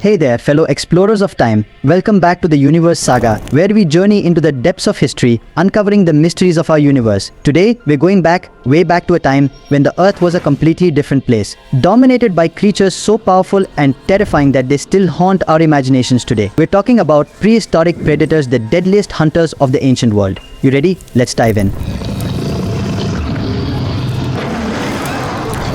Hey there, fellow explorers of time. Welcome back to the Universe Saga, where we journey into the depths of history, uncovering the mysteries of our universe. Today, we're going back, way back to a time when the Earth was a completely different place, dominated by creatures so powerful and terrifying that they still haunt our imaginations today. We're talking about prehistoric predators, the deadliest hunters of the ancient world. You ready? Let's dive in.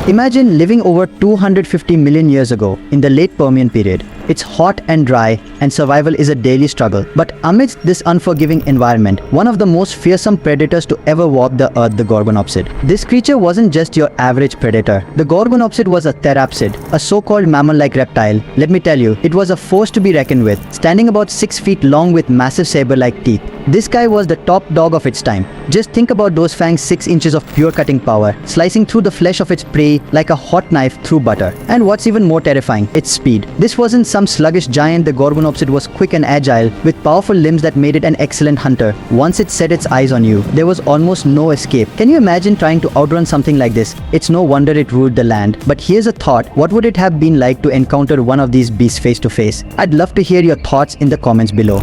Imagine living over 250 million years ago in the late Permian period. It's hot and dry, and survival is a daily struggle. But amidst this unforgiving environment, one of the most fearsome predators to ever walk the earth, the Gorgonopsid. This creature wasn't just your average predator. The Gorgonopsid was a therapsid, a so-called mammal-like reptile. Let me tell you, it was a force to be reckoned with, standing about 6 feet long with massive saber-like teeth. This guy was the top dog of its time. Just think about those fangs, 6 inches of pure cutting power, slicing through the flesh of its prey like a hot knife through butter. And what's even more terrifying, its speed. This wasn't some sluggish giant. The Gorgonopsid was quick and agile, with powerful limbs that made it an excellent hunter. Once it set its eyes on you, there was almost no escape. Can you imagine trying to outrun something like this? It's no wonder it ruled the land. But here's a thought, what would it have been like to encounter one of these beasts face to face? I'd love to hear your thoughts in the comments below.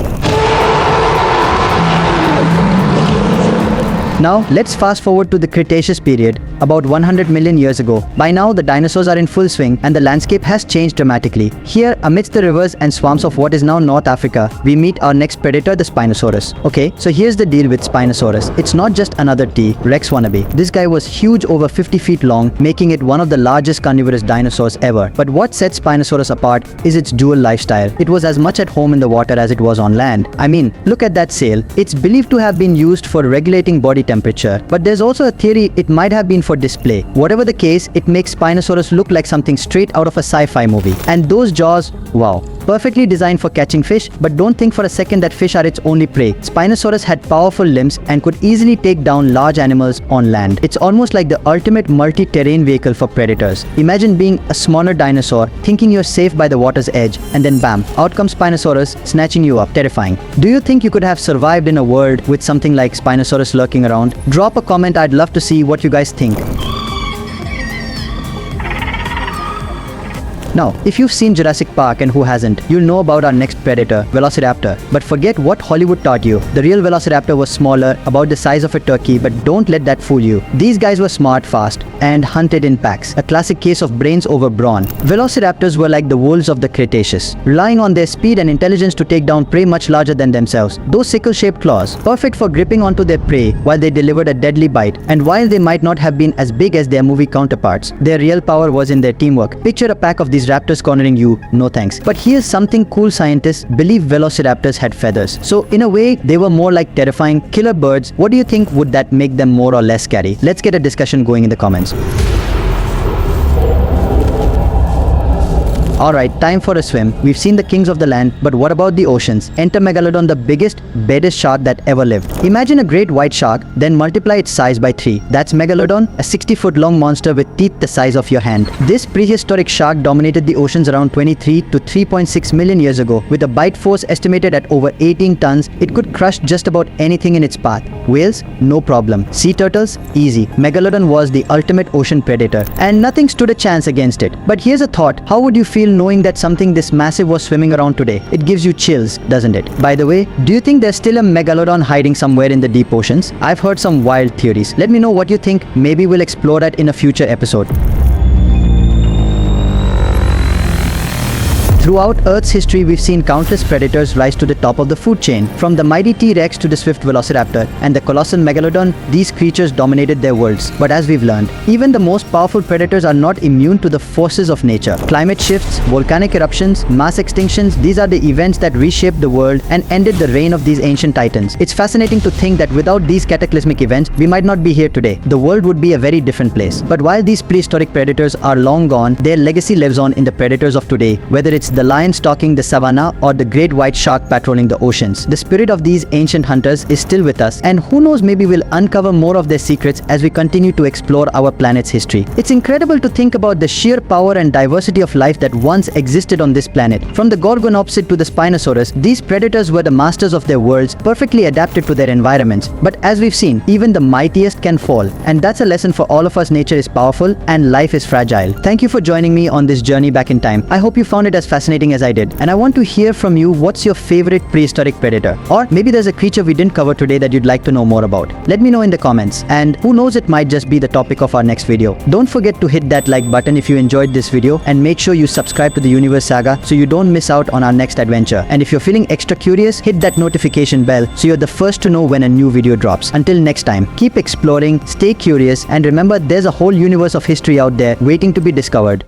Now, let's fast forward to the Cretaceous period, about 100 million years ago. By now, the dinosaurs are in full swing and the landscape has changed dramatically. Here, amidst the rivers and swamps of what is now North Africa, we meet our next predator, the Spinosaurus. Okay, so here's the deal with Spinosaurus. It's not just another T-Rex wannabe. This guy was huge, over 50 feet long, making it one of the largest carnivorous dinosaurs ever. But what sets Spinosaurus apart is its dual lifestyle. It was as much at home in the water as it was on land. I mean, look at that sail. It's believed to have been used for regulating body temperature, but there's also a theory it might have been for display. Whatever the case, it makes Spinosaurus look like something straight out of a sci-fi movie. And those jaws, wow. Perfectly designed for catching fish, but don't think for a second that fish are its only prey. Spinosaurus had powerful limbs and could easily take down large animals on land. It's almost like the ultimate multi-terrain vehicle for predators. Imagine being a smaller dinosaur, thinking you're safe by the water's edge, and then bam, out comes Spinosaurus, snatching you up. Terrifying. Do you think you could have survived in a world with something like Spinosaurus lurking around? Drop a comment, I'd love to see what you guys think. Now, if you've seen Jurassic Park, and who hasn't, you'll know about our next predator, Velociraptor. But forget what Hollywood taught you. The real Velociraptor was smaller, about the size of a turkey, but don't let that fool you. These guys were smart, fast, and hunted in packs. A classic case of brains over brawn. Velociraptors were like the wolves of the Cretaceous, relying on their speed and intelligence to take down prey much larger than themselves. Those sickle-shaped claws, perfect for gripping onto their prey while they delivered a deadly bite. And while they might not have been as big as their movie counterparts, their real power was in their teamwork. Picture a pack of these raptors cornering you, no thanks. But here's something cool: scientists believe velociraptors had feathers. So in a way, they were more like terrifying killer birds. What do you think? Would that make them more or less scary? Let's get a discussion going in the comments. Alright, time for a swim. We've seen the kings of the land, but what about the oceans? Enter Megalodon, the biggest, baddest shark that ever lived. Imagine a great white shark, then multiply its size by 3. That's Megalodon, a 60-foot long monster with teeth the size of your hand. This prehistoric shark dominated the oceans around 23 to 3.6 million years ago. With a bite force estimated at over 18 tons, it could crush just about anything in its path. Whales? No problem. Sea turtles? Easy. Megalodon was the ultimate ocean predator, and nothing stood a chance against it. But here's a thought, how would you feel knowing that something this massive was swimming around today? It gives you chills, doesn't it? By the way, do you think there's still a Megalodon hiding somewhere in the deep oceans? I've heard some wild theories. Let me know what you think. Maybe we'll explore that in a future episode. Throughout Earth's history, we've seen countless predators rise to the top of the food chain. From the mighty T-Rex to the swift Velociraptor and the colossal Megalodon, these creatures dominated their worlds. But as we've learned, even the most powerful predators are not immune to the forces of nature. Climate shifts, volcanic eruptions, mass extinctions, these are the events that reshaped the world and ended the reign of these ancient titans. It's fascinating to think that without these cataclysmic events, we might not be here today. The world would be a very different place. But while these prehistoric predators are long gone, their legacy lives on in the predators of today, whether it's the lion stalking the savannah or the great white shark patrolling the oceans. The spirit of these ancient hunters is still with us, and who knows, maybe we'll uncover more of their secrets as we continue to explore our planet's history. It's incredible to think about the sheer power and diversity of life that once existed on this planet. From the Gorgonopsid to the Spinosaurus, these predators were the masters of their worlds, perfectly adapted to their environments. But as we've seen, even the mightiest can fall, and that's a lesson for all of us. Nature is powerful and life is fragile. Thank you for joining me on this journey back in time. I hope you found it as fascinating fascinating as I did. And I want to hear from you, what's your favorite prehistoric predator? Or maybe there's a creature we didn't cover today that you'd like to know more about. Let me know in the comments, and who knows, it might just be the topic of our next video. Don't forget to hit that like button if you enjoyed this video, and make sure you subscribe to the Universe Saga so you don't miss out on our next adventure. And if you're feeling extra curious, hit that notification bell so you're the first to know when a new video drops. Until next time, keep exploring, stay curious, and remember, there's a whole universe of history out there waiting to be discovered.